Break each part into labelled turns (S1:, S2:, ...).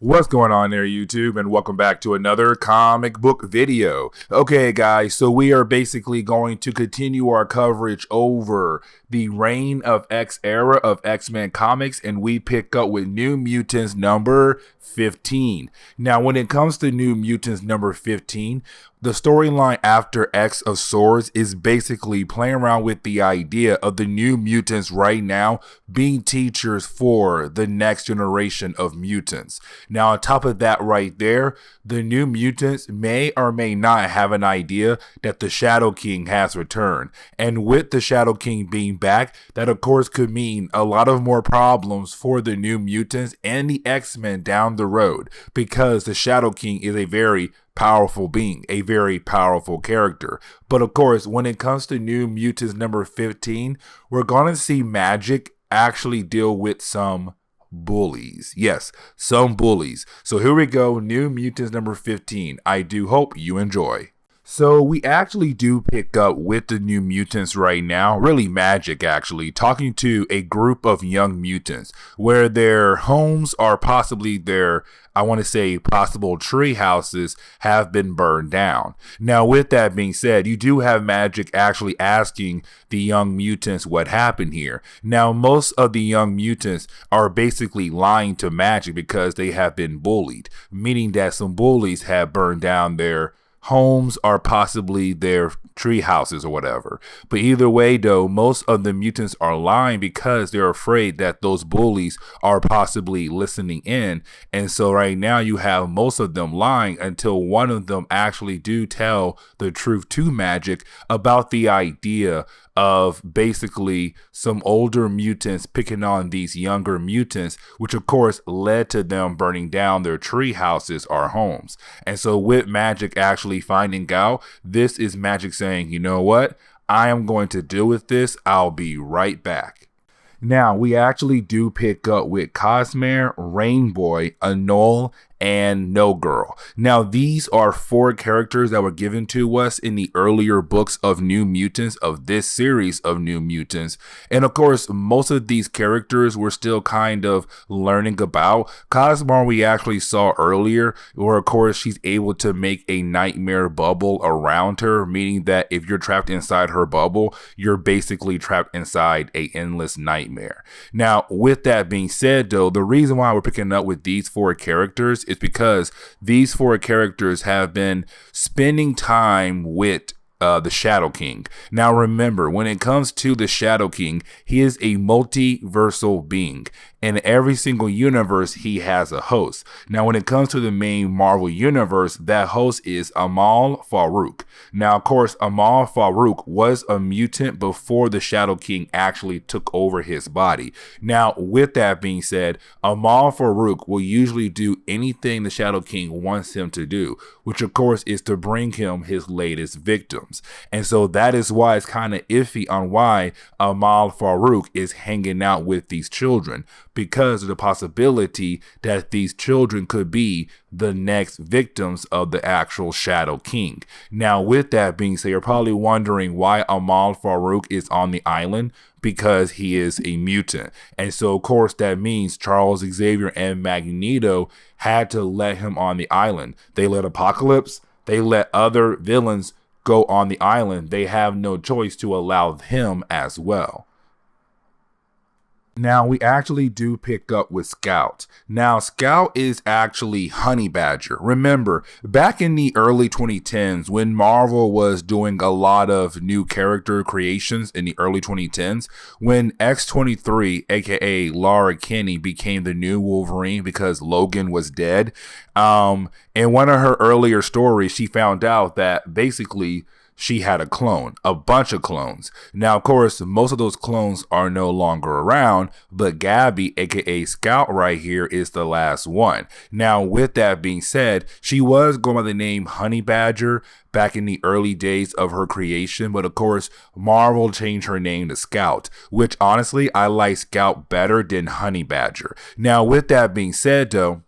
S1: What's going on there, YouTube, and welcome back to another comic book video. Okay, guys, so we are basically going to continue our coverage over the Reign of X era of X-Men comics, and we pick up with New Mutants number 15. Now, when it comes to New Mutants number 15, the storyline after X of Swords is basically playing around with the idea of the New Mutants right now being teachers for the next generation of mutants. Now, on top of that right there, the New Mutants may or may not have an idea that the Shadow King has returned. And with the Shadow King being back, that of course could mean a lot of more problems for the New Mutants and the X-Men down the road, because the Shadow King is a very powerful being, a very powerful character. But of course, when it comes to New Mutants number 15, we're going to see Magic actually deal with some bullies. Yes, some bullies. So here we go, New Mutants number 15. I do hope you enjoy. So we actually do pick up with the New Mutants right now, really Magic actually, talking to a group of young mutants where their homes are possibly their, I want to say, possible tree houses have been burned down. Now, with that being said, you do have Magic actually asking the young mutants what happened here. Now, most of the young mutants are basically lying to Magic because they have been bullied, meaning that some bullies have burned down their homes or possibly their tree houses or whatever. But either way though, most of the mutants are lying because they're afraid that those bullies are possibly listening in. And so right now you have most of them lying until one of them actually do tell the truth to Magic about the idea of basically some older mutants picking on these younger mutants, which of course led to them burning down their tree houses or homes. And so with Magic actually finding out, this is Magic saying, you know what, I am going to deal with this. I'll be right back. Now, we actually do pick up with Cosmere, Rainboy, Anole, and No Girl. Now, these are 4 characters that were given to us in the earlier books of New Mutants, of this series of New Mutants. And of course, most of these characters we're still kind of learning about. Cosmere we actually saw earlier, where of course she's able to make a nightmare bubble around her, meaning that if you're trapped inside her bubble, you're basically trapped inside a endless nightmare. Now, with that being said though, the reason why we're picking up with these 4 characters is because these 4 characters have been spending time with the Shadow King. Now remember, when it comes to the Shadow King, he is a multiversal being. In every single universe, he has a host. Now, when it comes to the main Marvel universe, that host is Amal Farouk. Now, of course, Amal Farouk was a mutant before the Shadow King actually took over his body. Now, with that being said, Amal Farouk will usually do anything the Shadow King wants him to do, which of course is to bring him his latest victims. And so that is why it's kind of iffy on why Amal Farouk is hanging out with these children, because of the possibility that these children could be the next victims of the actual Shadow King. Now, with that being said, you're probably wondering why Amal Farouk is on the island, because he is a mutant. And so, of course, that means Charles Xavier and Magneto had to let him on the island. They let Apocalypse, they let other villains go on the island. They have no choice to allow him as well. Now, we actually do pick up with Scout. Now, Scout is actually Honey Badger. Remember, back in the early 2010s, when Marvel was doing a lot of new character creations in the early 2010s, when X-23, aka Laura Kinney, became the new Wolverine because Logan was dead, in one of her earlier stories, she found out that basically she had a clone, a bunch of clones. Now, of course, most of those clones are no longer around, but Gabby, aka Scout right here, is the last one. Now, with that being said, she was going by the name Honey Badger back in the early days of her creation, but of course, Marvel changed her name to Scout, which honestly, I like Scout better than Honey Badger. Now, with that being said though,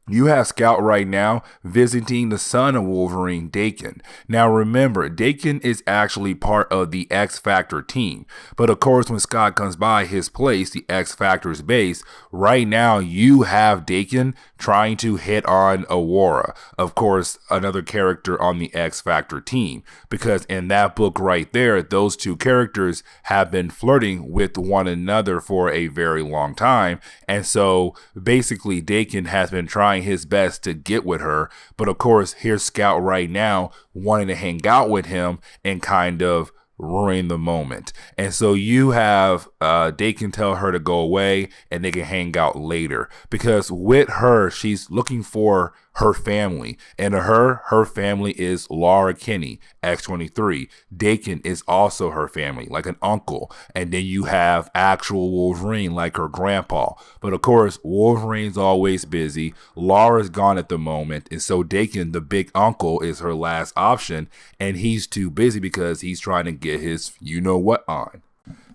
S1: You have Scout right now visiting the son of Wolverine, Daken. Now remember, Daken is actually part of the X Factor team. But of course, when Scott comes by his place, the X Factor's base, right now you have Daken trying to hit on Aurora. Of course, another character on the X Factor team. Because in that book right there, those two characters have been flirting with one another for a very long time. And so basically, Daken has been trying his best to get with her, but of course here's Scout right now wanting to hang out with him and kind of ruin the moment. And so you have they can tell her to go away and they can hang out later, because with her, she's looking for her family, and to her family is Laura Kinney, X-23. Daken is also her family, like an uncle. And then you have actual Wolverine, like her grandpa. But of course, Wolverine's always busy. Laura's gone at the moment, and so Daken, the big uncle, is her last option, and he's too busy because he's trying to get his you-know-what on.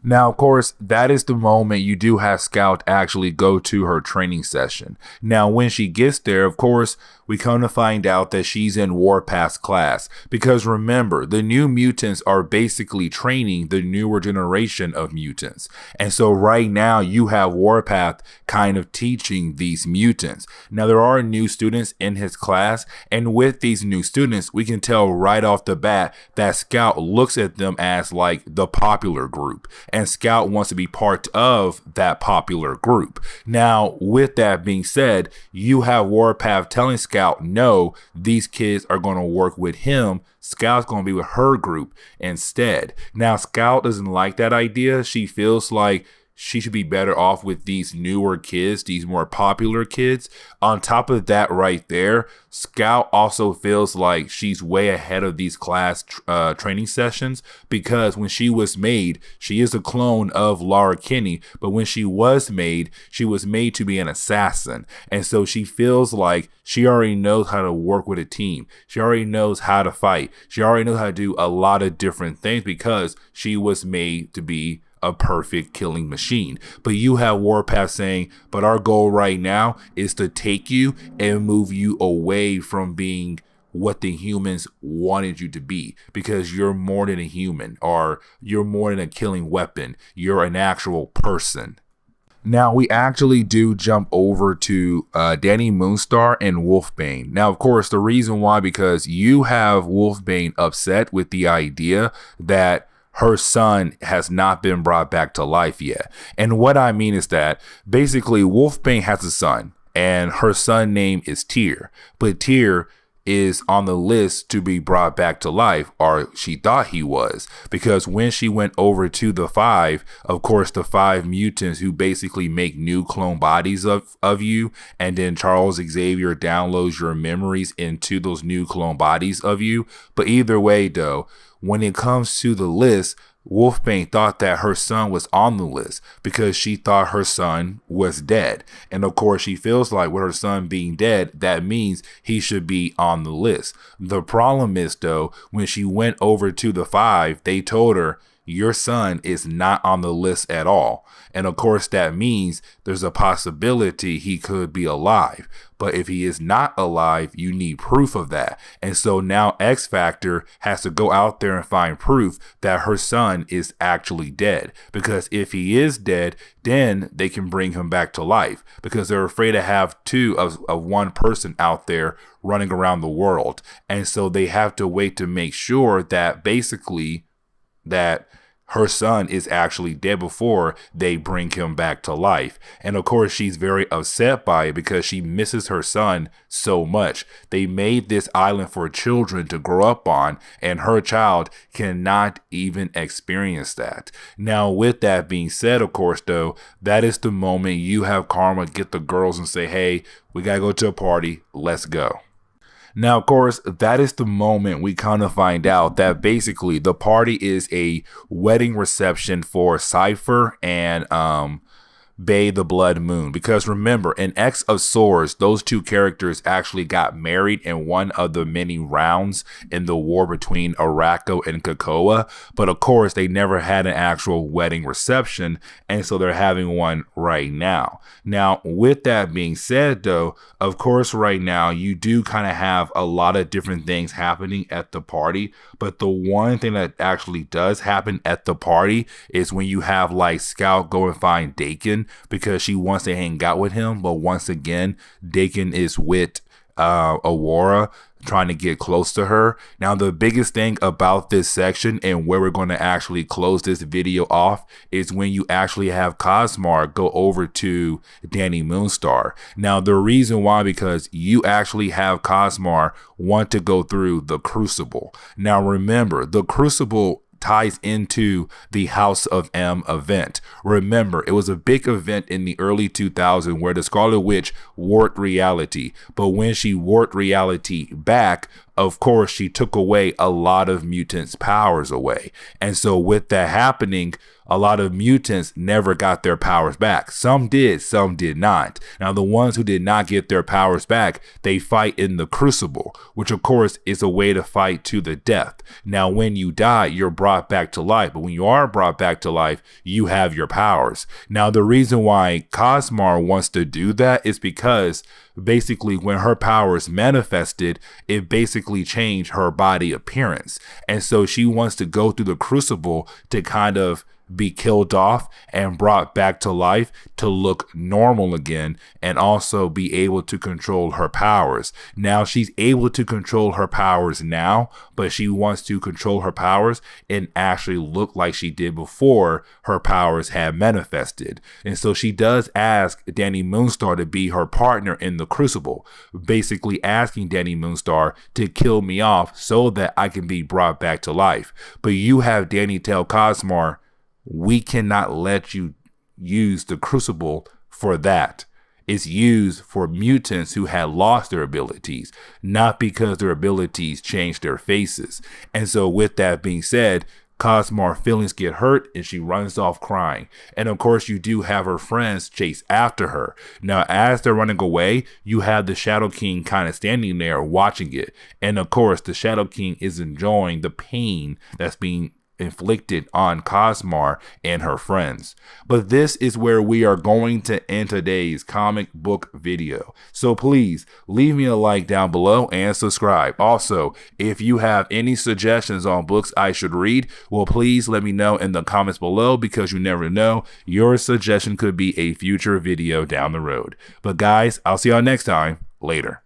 S1: Now, of course, that is the moment you do have Scout actually go to her training session. Now, when she gets there, of course, we come to find out that she's in Warpath's class. Because remember, the new mutants are basically training the newer generation of mutants. And so right now you have Warpath kind of teaching these mutants. Now, there are new students in his class, and with these new students, we can tell right off the bat that Scout looks at them as like the popular group, and Scout wants to be part of that popular group. Now, with that being said, you have Warpath telling Scout, no, these kids are going to work with him. Scout's going to be with her group instead. Now, Scout doesn't like that idea. She feels like she should be better off with these newer kids, these more popular kids. On top of that right there, Scout also feels like she's way ahead of these class training sessions, because when she was made, she is a clone of Laura Kinney, but when she was made to be an assassin. And so she feels like she already knows how to work with a team. She already knows how to fight. She already knows how to do a lot of different things because she was made to be a perfect killing machine. But you have Warpath saying, but our goal right now is to take you and move you away from being what the humans wanted you to be, because you're more than a human, or you're more than a killing weapon. You're an actual person. Now, we actually do jump over to Dani Moonstar and Wolfbane. Now, of course, the reason why, because you have Wolfbane upset with the idea that her son has not been brought back to life yet. And what I mean is that basically Wolfbane has a son, and her son name is Tyr, but Tyr is on the list to be brought back to life, or she thought he was, because when she went over to the five, of course, the five mutants who basically make new clone bodies of you, and then Charles Xavier downloads your memories into those new clone bodies of you. But either way though, when it comes to the list, Wolfbane thought that her son was on the list because she thought her son was dead. And of course, she feels like with her son being dead, that means he should be on the list. The problem is though, when she went over to the five, they told her, your son is not on the list at all. And of course, that means there's a possibility he could be alive. But if he is not alive, you need proof of that. And so now X Factor has to go out there and find proof that her son is actually dead. Because if he is dead, then they can bring him back to life, because they're afraid to have two of one person out there running around the world. And so they have to wait to make sure that basically that her son is actually dead before they bring him back to life. And of course, she's very upset by it because she misses her son so much. They made this island for children to grow up on, and her child cannot even experience that. Now, with that being said, of course, though, that is the moment you have Karma get the girls and say, hey, we gotta go to a party, let's go. Now, of course, that is the moment we kind of find out that basically the party is a wedding reception for Cypher and Bay the Blood Moon. Because remember, in X of Swords, those two characters actually got married in one of the many rounds in the war between Arako and COPPA. But of course, they never had an actual wedding reception, and so they're having one right now. Now, with that being said, though, of course, right now, you do kind of have a lot of different things happening at the party. But the one thing that actually does happen at the party is when you have like Scout go and find Dakin because she wants to hang out with him. But once again, Dakin is with Aurora, trying to get close to her. Now, the biggest thing about this section and where we're going to actually close this video off is when you actually have Cosmar go over to Dani Moonstar. Now, the reason why, because you actually have Cosmar want to go through the Crucible. Now, remember, the Crucible ties into the House of M event. Remember, it was a big event in the early 2000s where the Scarlet Witch warped reality. But when she warped reality back, of course, she took away a lot of mutants' powers away. And so with that happening, a lot of mutants never got their powers back. Some did, some did not. Now, the ones who did not get their powers back, they fight in the Crucible, which of course is a way to fight to the death. Now, when you die, you're brought back to life. But when you are brought back to life, you have your powers. Now, the reason why Cosmar wants to do that is because basically when her powers manifested, it basically changed her body appearance. And so she wants to go through the Crucible to kind of be killed off and brought back to life to look normal again and also be able to control her powers. Now, she's able to control her powers now, but she wants to control her powers and actually look like she did before her powers had manifested. And so she does ask Dani Moonstar to be her partner in the Crucible, basically asking Dani Moonstar to kill me off so that I can be brought back to life. But you have Dani tell Cosmar, we cannot let you use the Crucible for that. It's used for mutants who had lost their abilities, not because their abilities changed their faces. And so with that being said, Cosmar's feelings get hurt and she runs off crying. And of course, you do have her friends chase after her. Now, as they're running away, you have the Shadow King kind of standing there watching it. And of course, the Shadow King is enjoying the pain that's being inflicted on Cosmar and her friends. But this is where we are going to end today's comic book video. So please leave me a like down below and subscribe. Also, if you have any suggestions on books I should read, well, please let me know in the comments below, because you never know, your suggestion could be a future video down the road. But guys, I'll see y'all next time. Later.